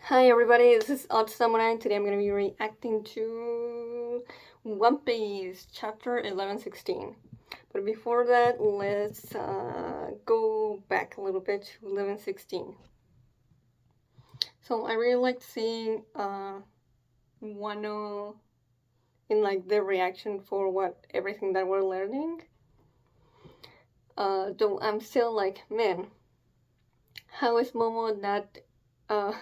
Hi everybody, this is Odd Samurai and today I'm going to be reacting to One Piece chapter 1116. But before that, let's go back a little bit to 1116. So I really liked seeing Wano in like the reaction for everything that we're learning. Though I'm still like, man, how is Momo not uh,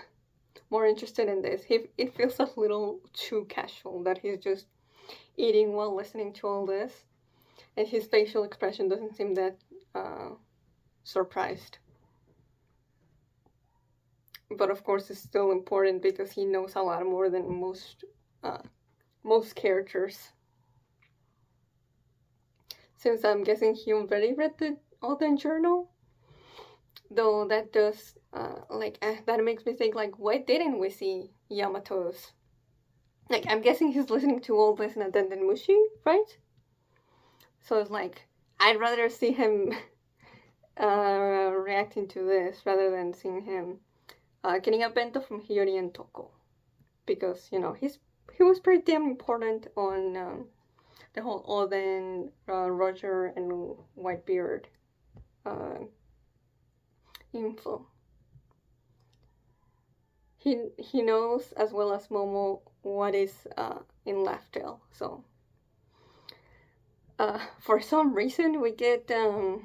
more interested in this? It feels a little too casual that he's just eating while listening to all this, and his facial expression doesn't seem that uh, surprised. But of course, it's still important because he knows a lot more than uh, most characters. Since I'm guessing he already read the Oden journal, though that does that makes me think like, why didn't we see Yamato's? Like, I'm guessing he's listening to all this in a Mushi, right? So it's like, I'd rather see him reacting to this rather than seeing him getting a bento from Hiyori and Toko, because he was pretty damn important on the whole Oden, Roger, and Whitebeard uh, info. He knows as well as Momo what is in Laugh Tale. So for some reason we get the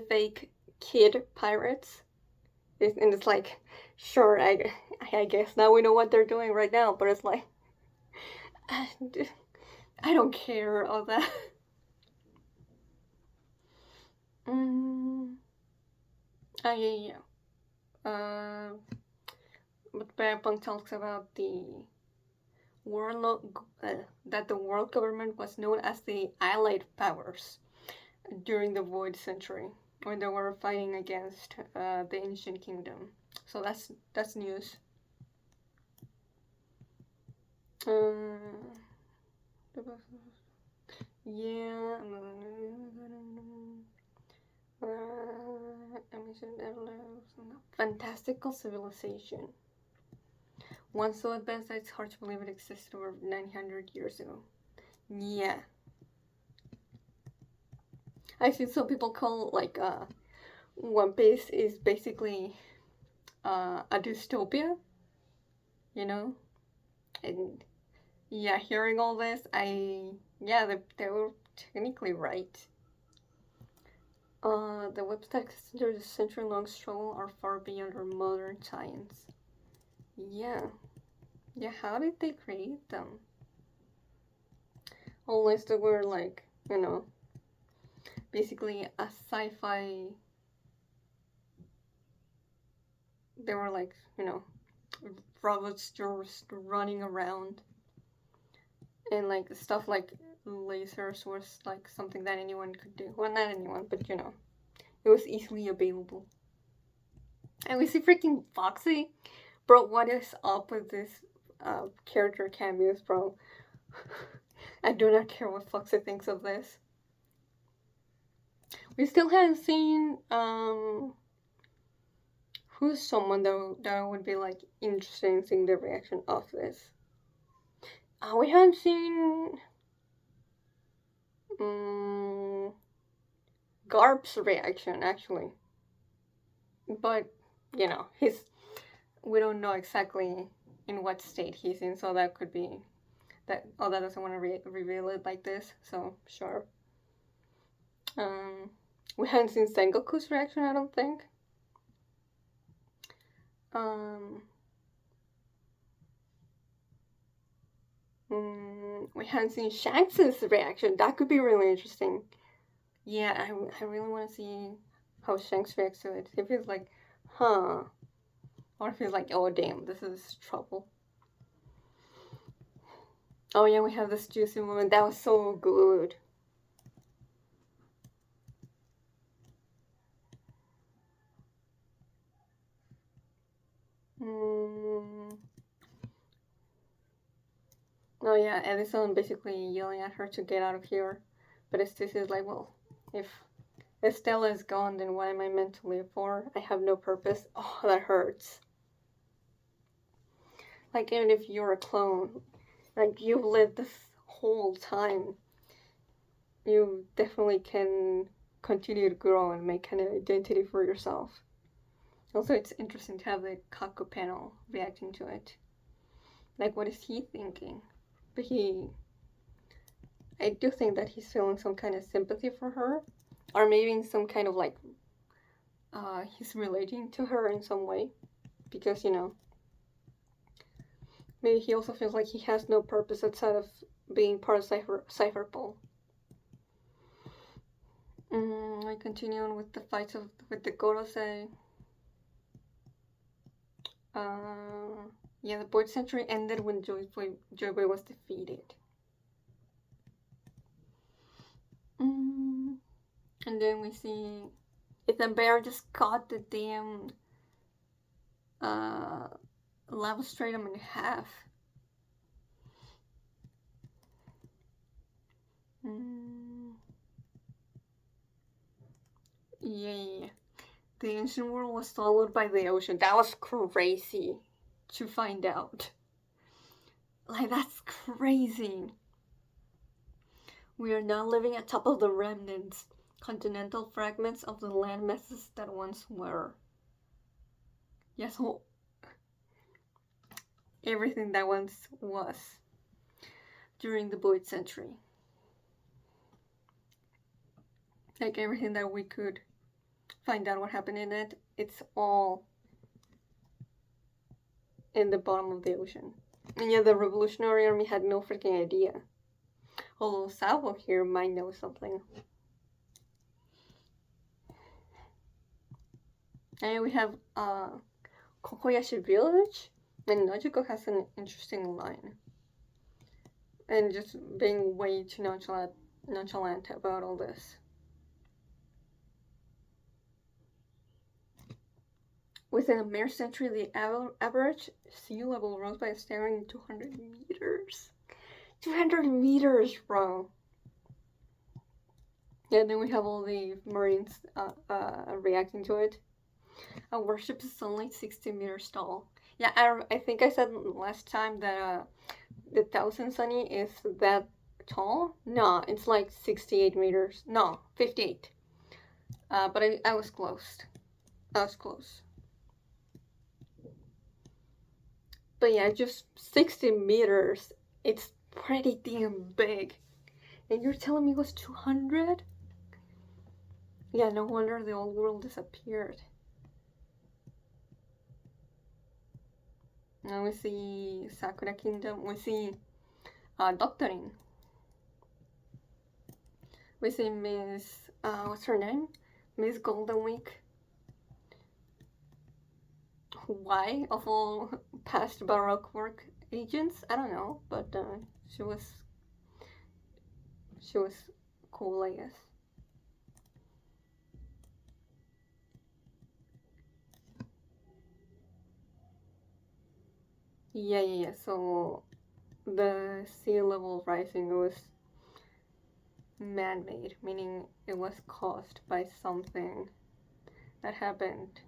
fake kid pirates. And it's like, sure, I guess now we know what they're doing right now, but it's like, I don't care all that. Oh, yeah, yeah. But Berapunk talks about world, that the world government was known as the Allied Powers during the Void Century, when they were fighting against the Ancient Kingdom. So that's news. Yeah. Fantastical civilization. One so advanced that it's hard to believe it existed over 900 years ago. Yeah. I see some people call like One Piece is basically a dystopia, you know? And yeah, hearing all this, they were technically right. The websites under the century-long struggle are far beyond our modern science. Yeah. Yeah, how did they create them? Unless they were like, basically a sci-fi. They were like, robots just running around. And like stuff like lasers was like something that anyone could do. Well, not anyone, but it was easily available. And we see freaking Foxy. Bro, what is up with this character cameos, bro? I do not care what Foxy thinks of this. We still haven't seen who's someone that would be like interested in seeing the reaction of this. We haven't seen Garp's reaction actually, but we don't know exactly in what state he's in, so that could be that Oda doesn't want to reveal it like this. So sure. We haven't seen Sengoku's reaction, I don't think. We haven't seen Shanks' reaction. That could be really interesting. Yeah, I really want to see how Shanks reacts to it. If he's like, huh. Or if he's like, oh damn, this is trouble. Oh yeah, we have this juicy moment. That was so good. Oh yeah, Edison basically yelling at her to get out of here. But Stussy is like, well, if If Stella is gone, then what am I meant to live for? I have no purpose. Oh, that hurts. Like, even if you're a clone, like, you've lived this whole time, you definitely can continue to grow and make an identity for yourself. Also, it's interesting to have the Kaku panel reacting to it. Like, what is he thinking? But I do think that he's feeling some kind of sympathy for her, or maybe some kind of like, he's relating to her in some way, because, you know, maybe he also feels like he has no purpose outside of being part of Cypherpole. I continue on with the fights with the Gorosei. Yeah, the Void Century ended when Joyboy was defeated. And then we see Ethan Bear just cut the damn lava stratum in half. Yeah. The ancient world was swallowed by the ocean. That was crazy to find out. Like, that's crazy. We are now living atop of the remnants, continental fragments of the land masses that once were. Yes, everything that once was during the Void Century. Like, everything that we could find out what happened in it, it's all in the bottom of the ocean. And yeah, the Revolutionary Army had no freaking idea. Although Sabo here might know something. And we have Kokoyashi Village, and Nojiko has an interesting line. And just being way too nonchalant about all this. Within a mere century, the average sea level rose by a staggering 200 meters. 200 meters, bro! Yeah, then we have all the Marines reacting to it. Our warship is only 60 meters tall. Yeah, I think I said last time that the 1000 Sunny is that tall. No, it's like 68 meters. No, 58. But I was close. I was close. But yeah, just 60 meters. It's pretty damn big. And you're telling me it was 200? Yeah, no wonder the old world disappeared. Now we see Sakura Kingdom. We see Doctoring. We see Miss, what's her name? Miss Golden Week. Why? Of all past Baroque work agents? I don't know, but she was cool, I guess. Yeah. So the sea level rising was man-made, meaning it was caused by something that happened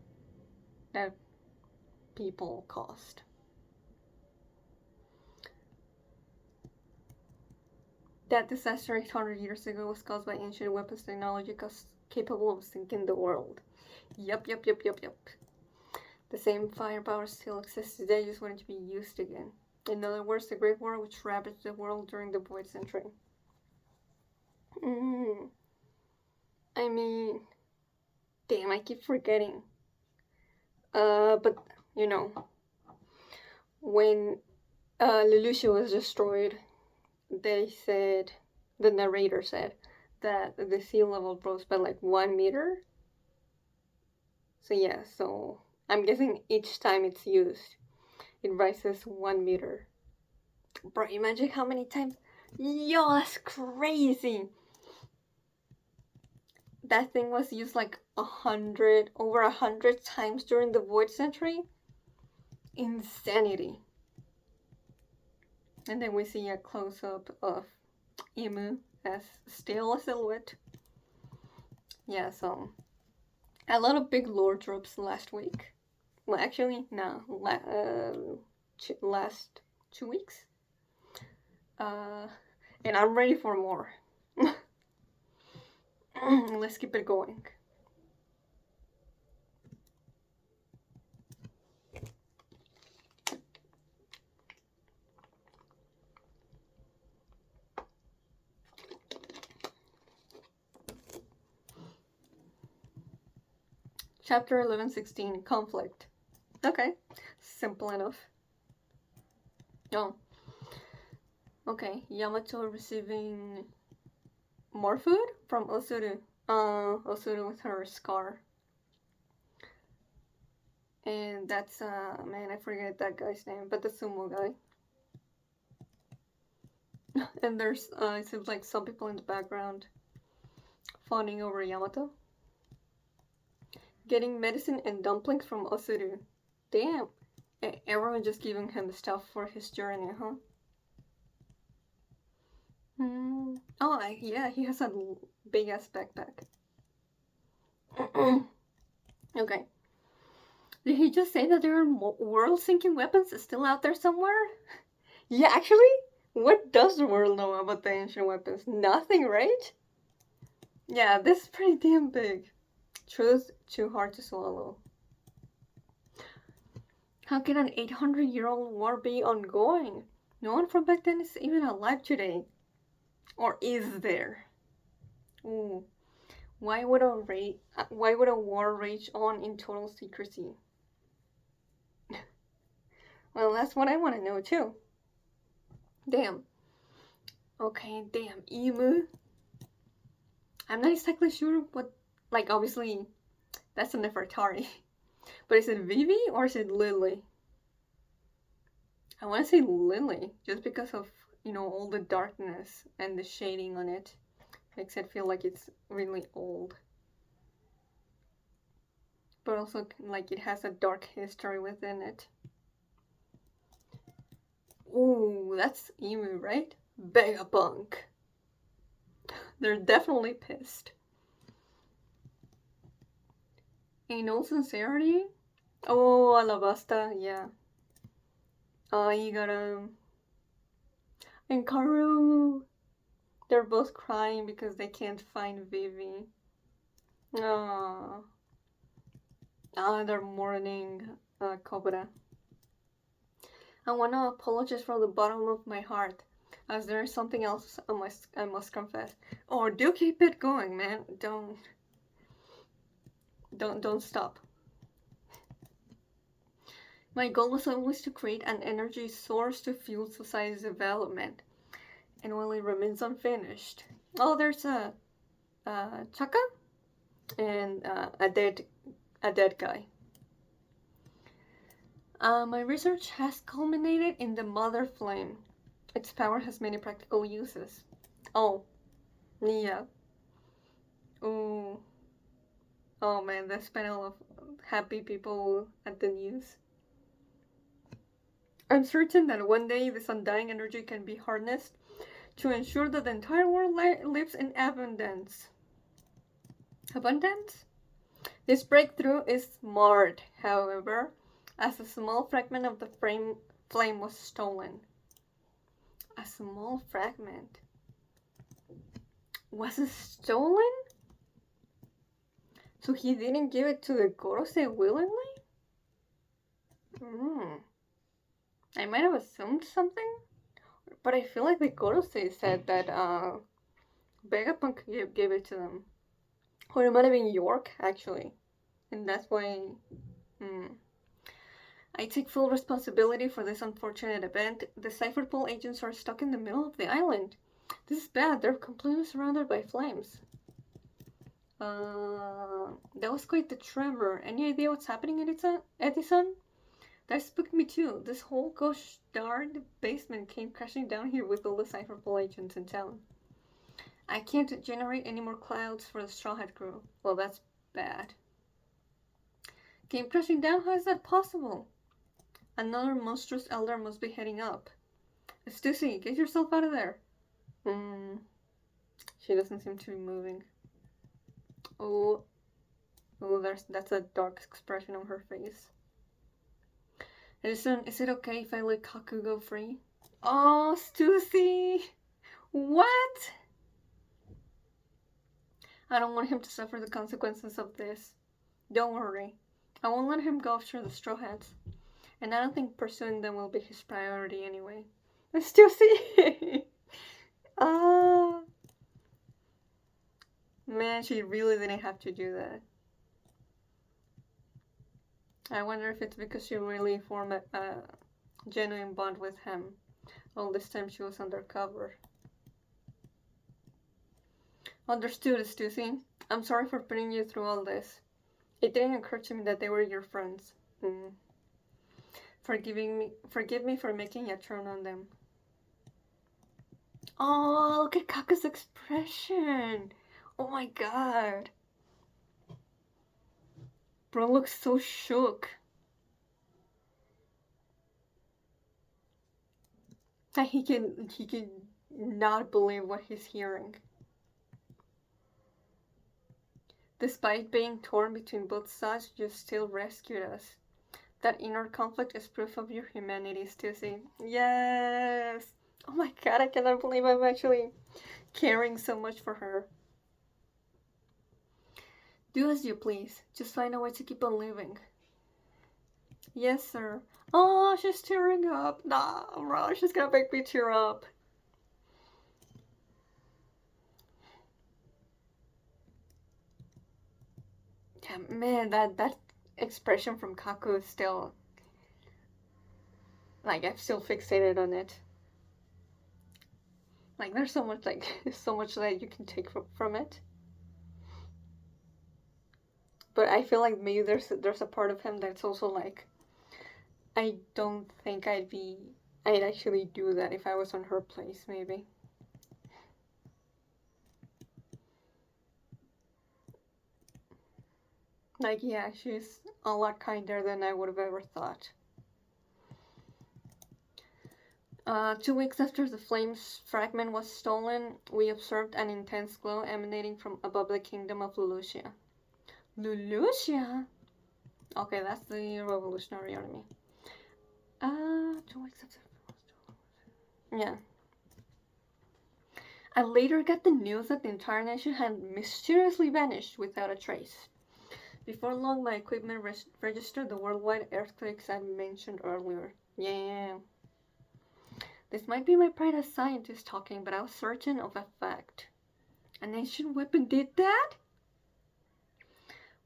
that people caused. That disaster 800 years ago was caused by ancient weapons technology capable of sinking the world. Yup. The same firepower still exists today, just wanted to be used again. In other words, the Great War which ravaged the world during the Void Century. I mean, damn, I keep forgetting. But, you know, when Lelouch was destroyed, the narrator said, that the sea level rose by like 1 meter. So yeah, so I'm guessing each time it's used, it rises 1 meter. Bro, imagine how many times. Yo, that's crazy. That thing was used like over 100 times during the Void Century. Insanity. And then we see a close-up of Imu as still a silhouette. yeah, so a lot of big lore drops last week. Well, actually, no, last 2 weeks. And I'm ready for more. Let's keep it going. Chapter 1116, Conflict. Okay, simple enough. Oh, okay. Yamato receiving more food from Osuru. Osuru with her scar. And that's, man, I forget that guy's name, but the sumo guy. And there's, it seems like some people in the background fawning over Yamato. Getting medicine and dumplings from Osuru. Damn. Everyone just giving him stuff for his journey, huh? Oh, yeah, he has a big ass backpack. Okay. Did he just say that there are world-sinking weapons still out there somewhere? Yeah, actually, what does the world know about the ancient weapons? Nothing, right? Yeah, this is pretty damn big. Truth too hard to swallow. How can an 800-year-old war be ongoing? No one from back then is even alive today. Or is there? Ooh. Why would a war rage on in total secrecy? Well, that's what I want to know too. Damn. Okay, damn. Emu. I'm not exactly sure what. Like, obviously, that's a Nefertari. But is it Vivi or is it Lily? I want to say Lily, just because of, all the darkness and the shading on it. Makes it feel like it's really old. But also, like, it has a dark history within it. Ooh, that's Emu, right? Vegapunk. They're definitely pissed. In all sincerity? Oh, Alabasta, yeah. You got and Karu. They're both crying because they can't find Vivi. Aww. They're mourning Cobra. I wanna apologize from the bottom of my heart, as there is something else I must confess. Oh, do keep it going, man. Don't stop. My goal was always to create an energy source to fuel society's development, and while it remains unfinished, there's a Chaka and a dead guy. My research has culminated in the Mother Flame. Its power has many practical uses. Oh, yeah. Ooh. Oh man, this panel of happy people at the news. I'm certain that one day this undying energy can be harnessed to ensure that the entire world lives in abundance. Abundance? This breakthrough is marred, however, as a small fragment of the flame was stolen. A small fragment? Was it stolen? So he didn't give it to the Gorosei willingly? I might have assumed something, but I feel like the Gorosei said that Vegapunk gave it to them. Or it might have been York, actually. And that's why... I take full responsibility for this unfortunate event. The Cypherpole agents are stuck in the middle of the island. This is bad. They're completely surrounded by flames. That was quite the tremor. Any idea what's happening, Edison? That spooked me too. This whole gosh darn basement came crashing down here with all the Cypherpole agents in town. I can't generate any more clouds for the Straw Hat crew. Well, that's bad. Came crashing down? How is that possible? Another monstrous elder must be heading up. Stussy, get yourself out of there. She doesn't seem to be moving. Oh, that's a dark expression on her face. Is it okay if I let Kaku go free? Oh, Stussy! What? I don't want him to suffer the consequences of this. Don't worry. I won't let him go after the Straw Hats. And I don't think pursuing them will be his priority anyway. Stussy! Ah. Man, she really didn't have to do that. I wonder if it's because she really formed a genuine bond with him. All this time she was undercover. Understood, Stussy. I'm sorry for putting you through all this. It didn't occur to me that they were your friends. Forgive me for making a turn on them. Oh, look at Kaka's expression. Oh my god. Bro looks so shook. That he can not believe what he's hearing. Despite being torn between both sides, you still rescued us. That inner conflict is proof of your humanity, Stussy. Yes! Oh my god, I cannot believe I'm actually caring so much for her. Do as you please. Just find a way to keep on living. Yes, sir. Oh, she's tearing up. Nah, bro, she's gonna make me tear up. Yeah, man, that expression from Kaku is still... Like, I'm still fixated on it. Like, there's so much, like, so much that you can take from it. But I feel like maybe there's a part of him that's also like, I don't think I'd actually do that if I was on her place, maybe. Like, yeah, she's a lot kinder than I would have ever thought. 2 weeks after the Flames fragment was stolen, we observed an intense glow emanating from above the kingdom of Lulusia. Lulusia? Okay, that's the Revolutionary Army. 2 weeks after... Yeah. I later got the news that the entire nation had mysteriously vanished without a trace. Before long, my equipment registered the worldwide earthquakes I mentioned earlier. Yeah. This might be my pride as scientist talking, but I was certain of a fact. An ancient weapon did that?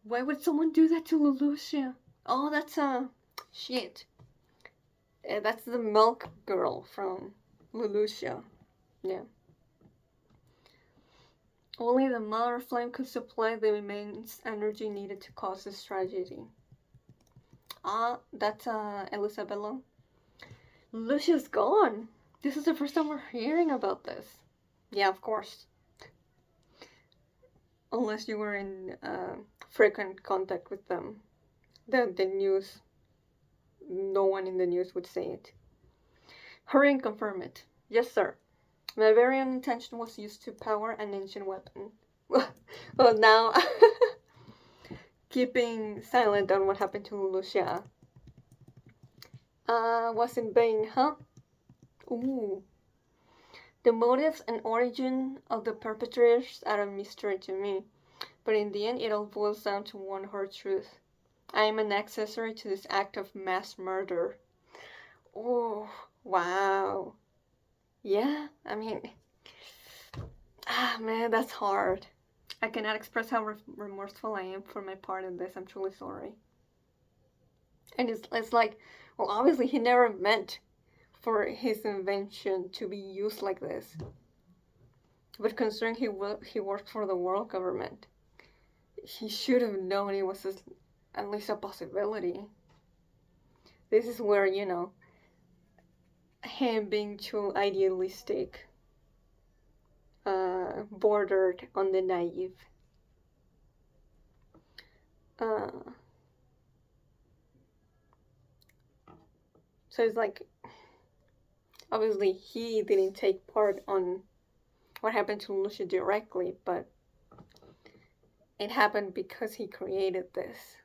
Why would someone do that to Lulusia? Oh, that's shit. That's the milk girl from Lulusia. Yeah. Only the Mother Flame could supply the immense energy needed to cause this tragedy. Ah, that's Elisabella. Lucia's gone. This is the first time we're hearing about this. Yeah, of course. Unless you were in frequent contact with them. The news, no one in the news would say it. Hurry and confirm it. Yes, sir. My very own intention was used to power an ancient weapon. Well, now... keeping silent on what happened to Lucia. Was in vain, huh? Ooh. The motives and origin of the perpetrators are a mystery to me, but in the end it all boils down to one hard truth. I am an accessory to this act of mass murder. Oh, wow. Yeah, I mean... man, that's hard. I cannot express how remorseful I am for my part in this. I'm truly sorry. And it's like, well, obviously he never meant for his invention to be used like this. But considering he worked for the world government, he should have known it was at least a possibility. This is where, you know, him being too idealistic bordered on the naive. So it's like, obviously he didn't take part on what happened to Lucia directly, but it happened because he created this.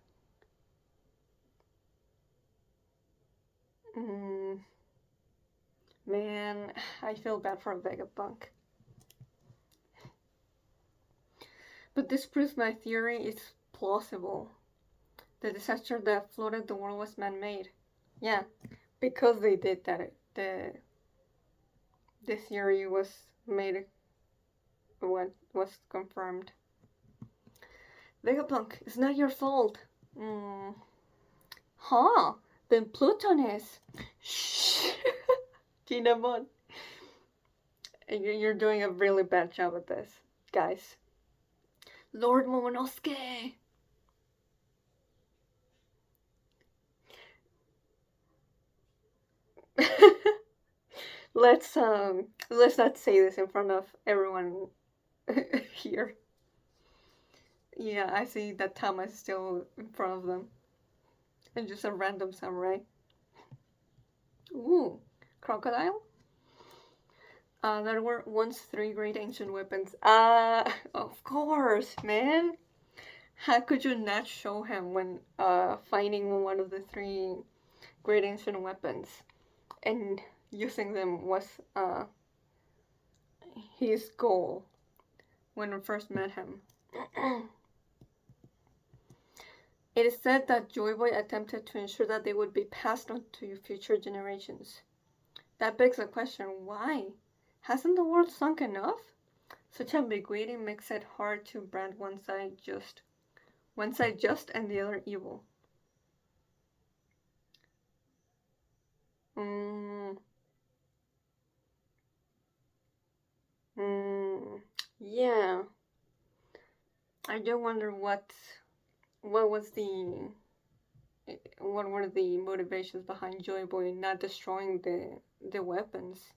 Man, I feel bad for Vegapunk. But this proves my theory is plausible. The disaster that flooded the world was man-made. Yeah, because they did that, the theory was made, what was confirmed. Vegapunk, it's not your fault. Huh? Then Pluton is. Shh. Jinamon. You're doing a really bad job at this, guys. Lord Momonosuke. let's not say this in front of everyone here. Yeah, I see that Tama is still in front of them. And just a random samurai. Ooh, crocodile? There were once 3 great ancient weapons. Of course, man. How could you not show him when finding one of the 3 great ancient weapons and using them was his goal when we first met him? It is said that Joy Boy attempted to ensure that they would be passed on to future generations. That begs the question, why? Hasn't the world sunk enough? Such ambiguity makes it hard to brand one side just and the other evil. Yeah. I do wonder what was what were the motivations behind Joy Boy not destroying the weapons.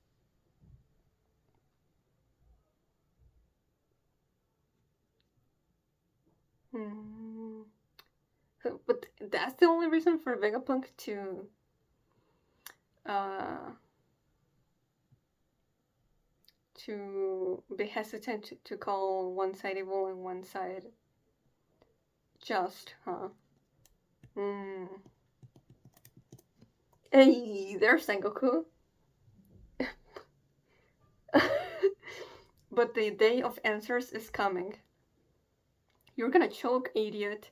So, but that's the only reason for Vegapunk to be hesitant to call one side evil and one side just, huh? Hey, there's Sengoku. But the day of answers is coming. You're gonna choke, idiot.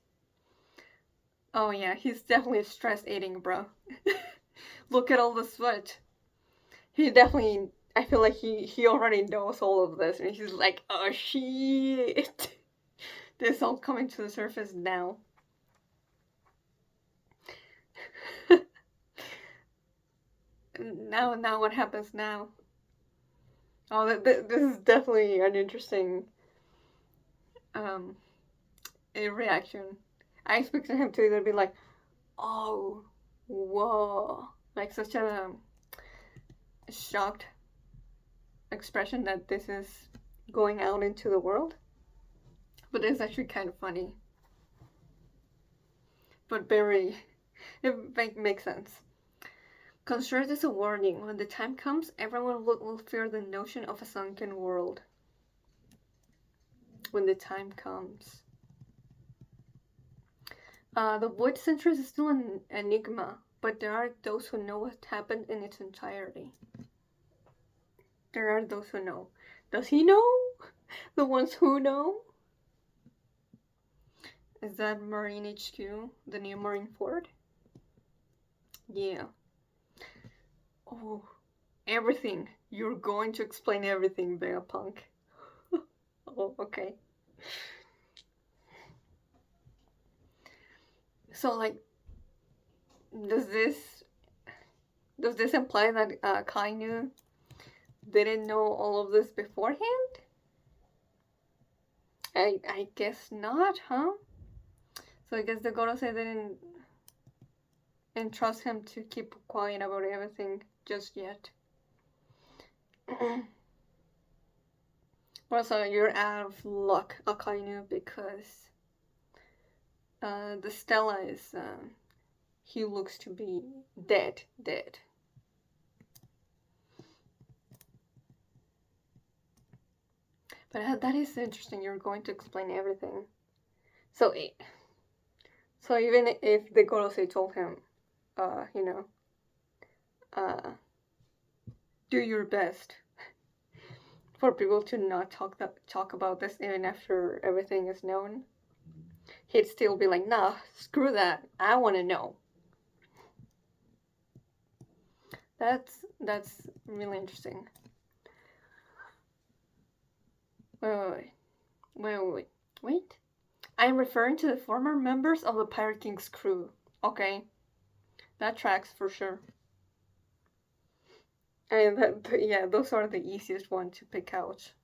Oh yeah, he's definitely stress eating, bro. Look at all the sweat. He definitely, I feel like he already knows all of this, and he's like, oh shit. This all coming to the surface now. Now what happens now? Oh, this is definitely an interesting a reaction. I expected him to either be like, oh, whoa, like such a shocked expression that this is going out into the world. But it's actually kind of funny. But it makes sense. Consider this a warning. When the time comes, everyone will fear the notion of a sunken world. When the time comes. The Void Century is still an enigma, but there are those who know what happened in its entirety. There are those who know. Does he know? The ones who know? Is that Marine HQ? The new Marine Fort? Yeah. Oh, everything. You're going to explain everything, Vegapunk. Oh, okay. So, like, does this imply that Kainu didn't know all of this beforehand? I guess not, huh? So I guess the Gorosei didn't entrust him to keep quiet about everything just yet. Also, you're out of luck, Akainu, because the Stella is he looks to be dead. But that is interesting. You're going to explain everything. So, so even if the Gorosei told him, you know, do your best for people to not talk about this even after everything is known, he'd still be like, nah, screw that. I want to know. That's really interesting. Wait. I am referring to the former members of the Pirate King's crew. Okay, that tracks for sure. And yeah, those are the easiest ones to pick out.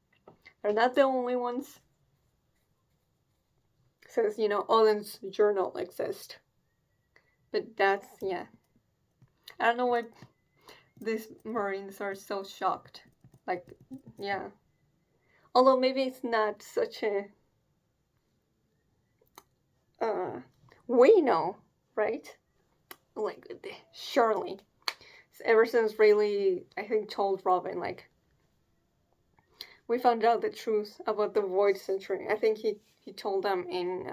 They're not the only ones. Since, Odin's journal exists. But that's, yeah. I don't know why these Marines are so shocked. Like, yeah. Although maybe it's not such a... we know, right? Like, surely. Ever since Rayleigh, I think, told Robin, like, we found out the truth about the Void Century. I think he told them in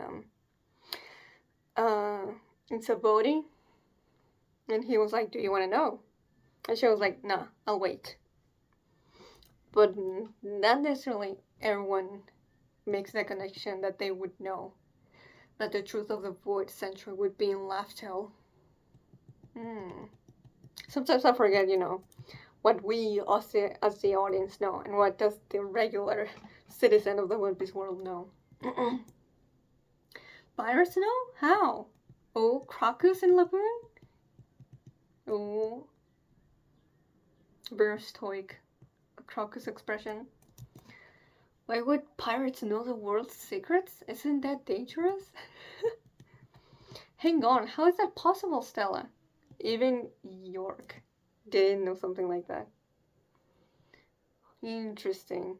Saboti. And he was like, do you want to know? And she was like, nah, I'll wait. But not necessarily everyone makes the connection that they would know that the truth of the Void Century would be in Laftel. Sometimes I forget, what we as the audience know and what does the regular citizen of the One Piece world know. Pirates know? How? Oh, Crocus and Laboon? Oh, very stoic. Crocus expression. Why would pirates know the world's secrets? Isn't that dangerous? Hang on, how is that possible, Stella? Even York didn't know something like that. Interesting.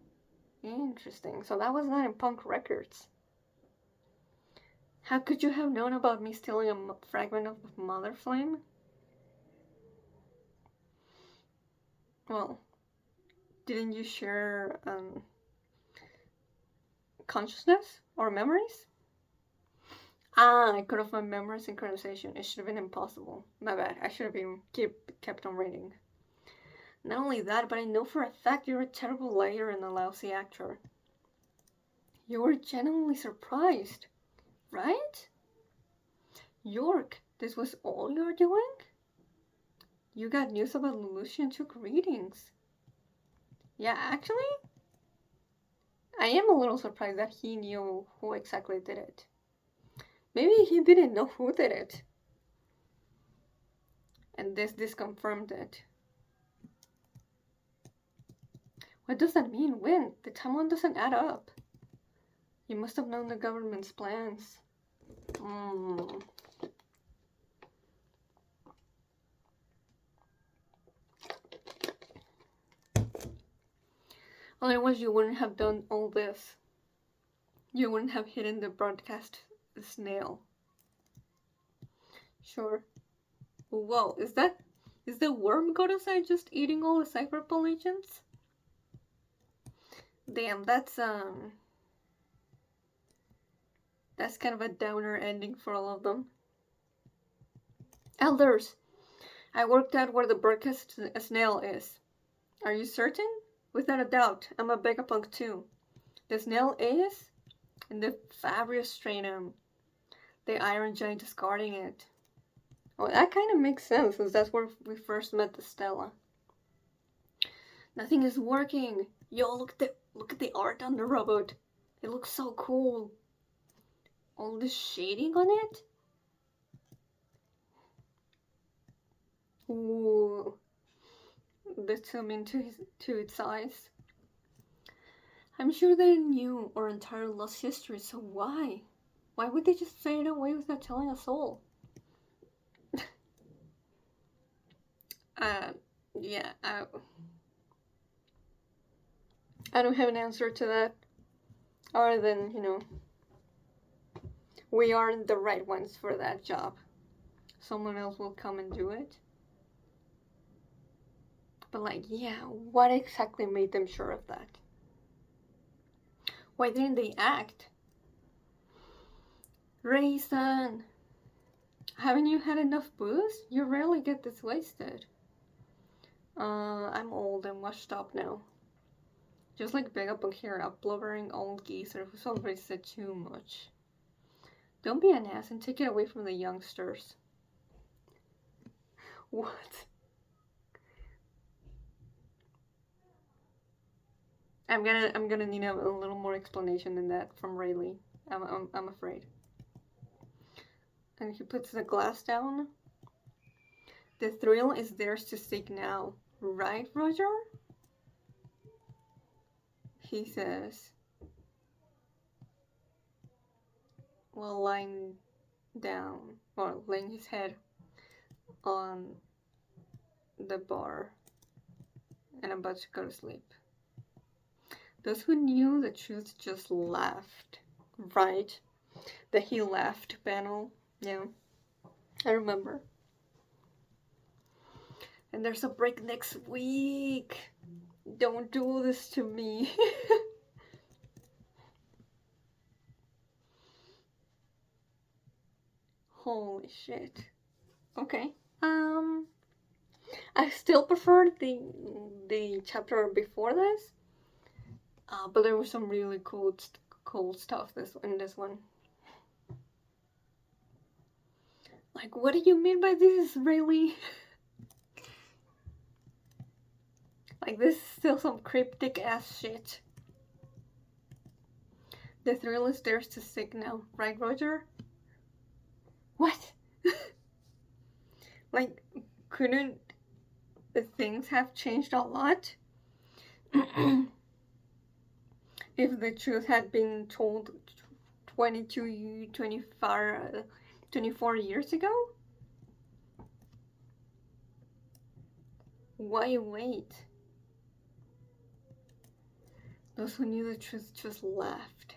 So that was not in Punk Records. How could you have known about me stealing a fragment of Mother Flame? Well, didn't you share consciousness or memories? I could have my memory synchronization. It should have been impossible. My bad. I should have been kept on reading. Not only that, but I know for a fact you're a terrible liar and a lousy actor. You were genuinely surprised, right? York, this was all you're doing? You got news about Lelouch and took readings. Yeah, actually, I am a little surprised that he knew who exactly did it. Maybe he didn't know who did it. And this confirmed it. What does that mean? When? The timeline doesn't add up. You must have known the government's plans. Otherwise, you wouldn't have done all this. You wouldn't have hidden the broadcast snail. Sure. Whoa, is the worm Gorosei just eating all the Cypherpole agents? Damn, that's kind of a downer ending for all of them. Elders, I worked out where the broadcast snail is. Are you certain? Without a doubt, I'm a Vegapunk too. The snail is in the Fabrius stratum. The Iron Giant is guarding it. Well, that kind of makes sense, since that's where we first met the Stella. Nothing is working. Yo, look at the art on the robot. It looks so cool. All this shading on it? Ooh. Let's zoom into its eyes. I'm sure they knew our entire lost history, so why? Why would they just fade away without telling us all? Yeah, I don't have an answer to that. Other than, we aren't the right ones for that job. Someone else will come and do it. But what exactly made them sure of that? Why didn't they act? Raisin! Haven't you had enough booze? You rarely get this wasted. I'm old and washed up now. Just like big up on here, a blubbering old geezer who's already said too much. Don't be an ass and take it away from the youngsters. What? I'm gonna need a little more explanation than that from Rayleigh. I'm afraid. And he puts the glass down. The thrill is theirs to seek now, right, Roger? He says, while lying down, or laying his head on the bar and about to go to sleep. Those who knew the truth just laughed, right? The he laughed panel, yeah, I remember. And there's a break next week. Don't do this to me. Holy shit. Okay. I still prefer the chapter before this, but there was some really cool stuff in this one. Like, what do you mean by this, Rayleigh? Like, this is still some cryptic ass shit. The thrill is theirs to seek now, right, Roger? What? Like, couldn't the things have changed a lot? If the truth had been told 24 years ago? Why wait? Those who knew the truth just laughed.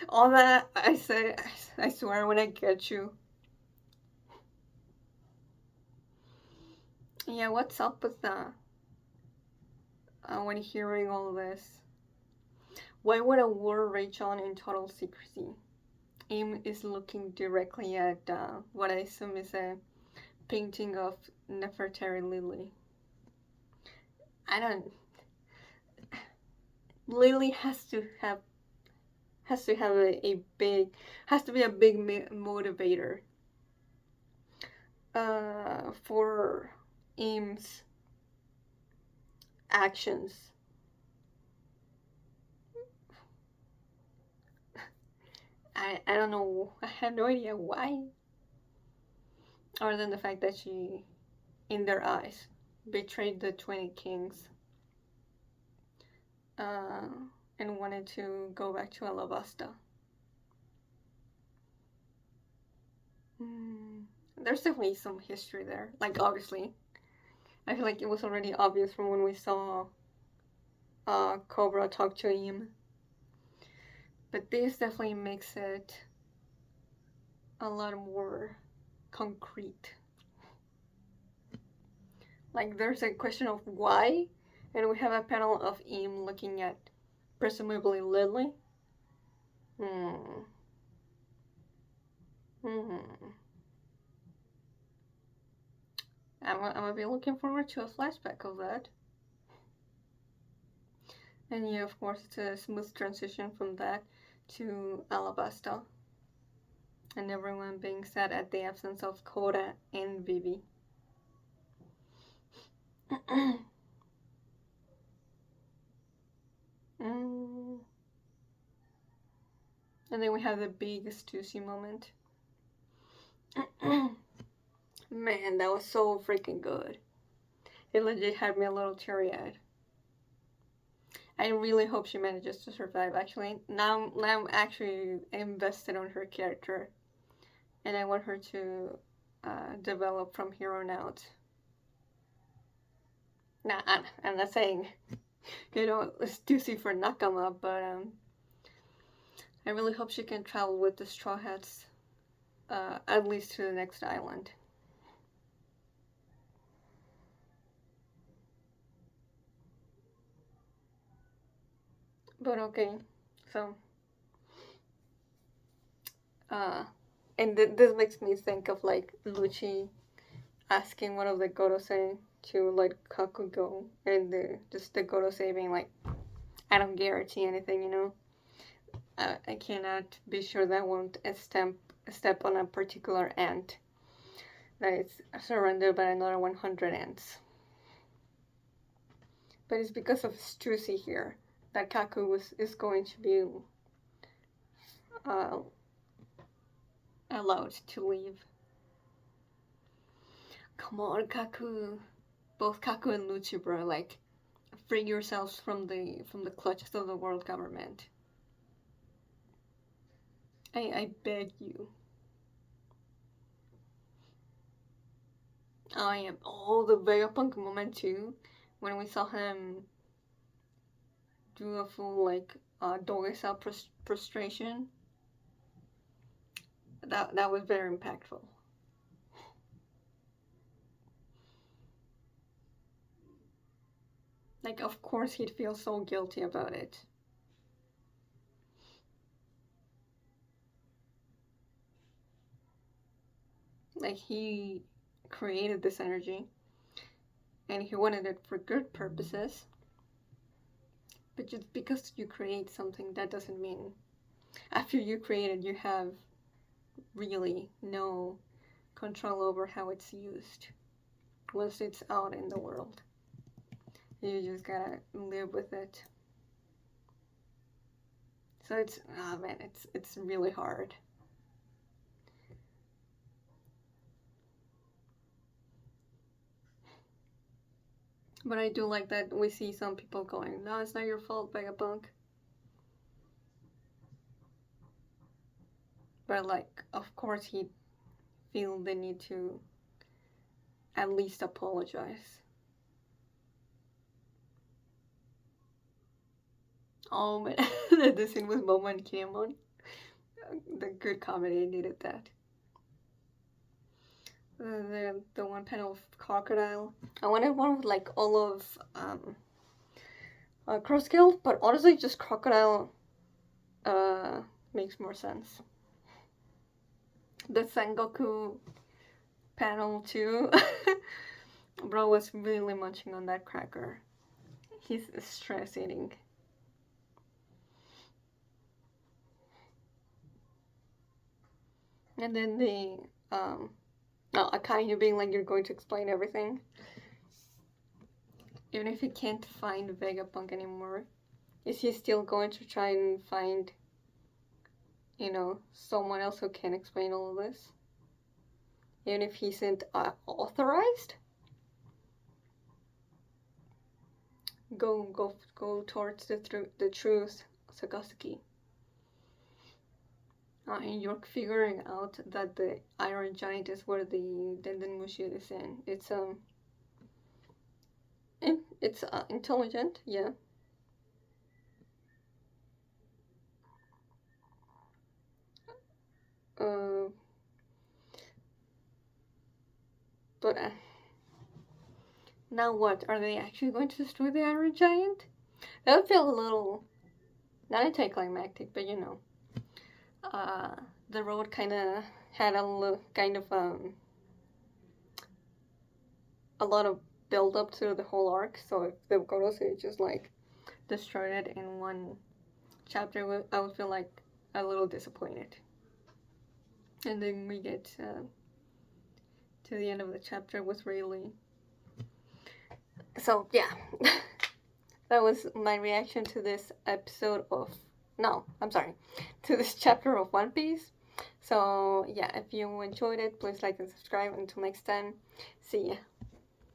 All that I say, I swear when I get you. Yeah, what's up with that? When hearing all this. Why would a war rage on in total secrecy? Aim is looking directly at what I assume is a painting of Nefertari Lily. I don't... Lily has to be a big motivator for Aim's actions. I don't know. I have no idea why. Other than the fact that she, in their eyes, betrayed the 20 kings. And wanted to go back to Alabasta. There's definitely some history there. Like, obviously. I feel like it was already obvious from when we saw Cobra talk to him. But this definitely makes it a lot more concrete. Like, there's a question of why, and we have a panel of him looking at presumably Lily. I'm gonna be looking forward to a flashback of that. And yeah, of course, it's a smooth transition from that to Alabasta. And everyone being sad at the absence of Coda and Vivi. And then we have the big Stussy moment. Man, that was so freaking good. It legit had me a little teary-eyed. I really hope she manages to survive, actually. Now I'm actually invested on her character. And I want her to develop from here on out. Nah, I'm not saying, Stussy for Nakama, but I really hope she can travel with the Straw Hats, at least to the next island. But okay, so And this makes me think of like Lucci asking one of the Gorosei to let Kaku go, and the Gorosei being like, I don't guarantee anything, you know. I cannot be sure that won't step on a particular ant that is surrounded by another 100 ants. But it's because of Stussy here that Kaku is going to be uh, allowed to leave. Come on, Kaku. Both Kaku and Lucci, bro, like, free yourselves from the clutches of the world government. I beg you. I am. Oh, the Vegapunk moment too, when we saw him do a full like Doge-style prostration. That was very impactful. Like, of course he'd feel so guilty about it. Like, he created this energy, and he wanted it for good purposes. But just because you create something, that doesn't mean after you create it, you have really no control over how it's used once it's out in the world. You just gotta live with it. So it's, oh man, it's really hard. But I do like that we see some people going, no, it's not your fault, Vegapunk. But like, of course he'd feel the need to at least apologize. Oh man, the scene with Momo and Kinemon. The good comedy needed that. The one panel of Crocodile. I wanted one with like all of Crossskill, but honestly, just Crocodile makes more sense. The Sengoku panel too. Bro was really munching on that cracker. He's stress eating. And then the Akainu being like, you're going to explain everything. Even if he can't find Vegapunk anymore, is he still going to try and find, you know, someone else who can explain all of this? Even if he isn't authorized? Go towards the truth, Sagazuki. And you're figuring out that the Iron Giant is where the Denden Mushi is in. It's intelligent, yeah. But now what? Are they actually going to destroy the Iron Giant? That would feel a little, not anticlimactic, but you know. The road kind of had a little, kind of a lot of build up to the whole arc. So if the Gorosei just like destroyed it in one chapter, I would feel like a little disappointed. And then we get to the end of the chapter with Rayleigh. So yeah, that was my reaction to this episode of, no, I'm sorry, to this chapter of One Piece. So yeah, if you enjoyed it, please like and subscribe. Until next time, see ya.